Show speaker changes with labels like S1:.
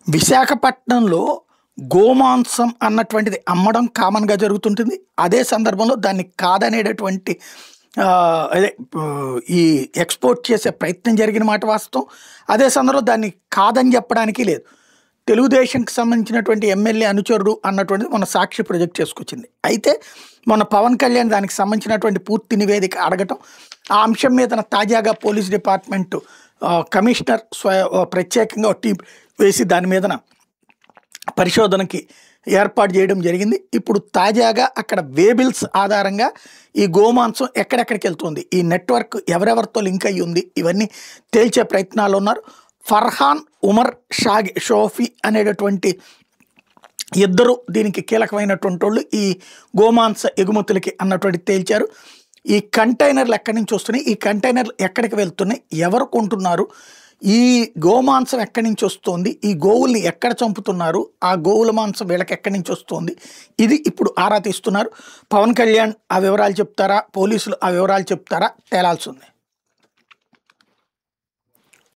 S1: విశాఖపట్నంలో గోమాంసం అన్నటువంటిది అమ్మడం కామన్‌గా జరుగుతుంటుంది. అదే సందర్భంలో దాన్ని కాదనేటటువంటి అదే ఈ ఎక్స్‌పోర్ట్ చేసే ప్రయత్నం జరిగిన మాట వాస్తవం. అదే సందర్భంలో దాన్ని కాదని చెప్పడానికి లేదు. తెలుగుదేశంకి సంబంధించినటువంటి ఎమ్మెల్యే అనుచరుడు అన్నటువంటిది మొన్న సాక్షి ప్రొజెక్ట్ చేసుకొచ్చింది. అయితే మొన్న పవన్ కళ్యాణ్ దానికి సంబంధించినటువంటి పూర్తి నివేదిక అడగటం, ఆ అంశం మీదన తాజాగా పోలీస్ డిపార్ట్మెంట్ కమిషనర్ ప్రత్యేకంగా ఒక టీం వేసి దాని మీదన పరిశోధనకి ఏర్పాటు చేయడం జరిగింది. ఇప్పుడు తాజాగా అక్కడ వేబిల్స్ ఆధారంగా ఈ గోమాంసం ఎక్కడెక్కడికి వెళ్తుంది, ఈ నెట్వర్క్ ఎవరెవరితో లింక్ అయ్యి ఉంది, ఇవన్నీ తేల్చే ప్రయత్నాలు ఉన్నారు. ఫర్హాన్ ఉమర్ షోఫీ అనేటటువంటి ఇద్దరు దీనికి కీలకమైనటువంటి వాళ్ళు ఈ గోమాంస ఎగుమతులకి అన్నటువంటి తేల్చారు. ఈ కంటైనర్లు ఎక్కడి నుంచి వస్తున్నాయి, ఈ కంటైనర్లు ఎక్కడికి వెళ్తున్నాయి, ఎవరు కొంటున్నారు, ఈ గోమాంసం ఎక్కడి నుంచి వస్తుంది, ఈ గోవుల్ని ఎక్కడ చంపుతున్నారు, ఆ గోవుల మాంసం వీళ్ళకి ఎక్కడి నుంచి వస్తుంది, ఇది ఇప్పుడు ఆరా తీస్తున్నారు. పవన్ కళ్యాణ్ ఆ వివరాలు చెప్తారా, పోలీసులు ఆ వివరాలు చెప్తారా, తేలాల్సి ఉంది.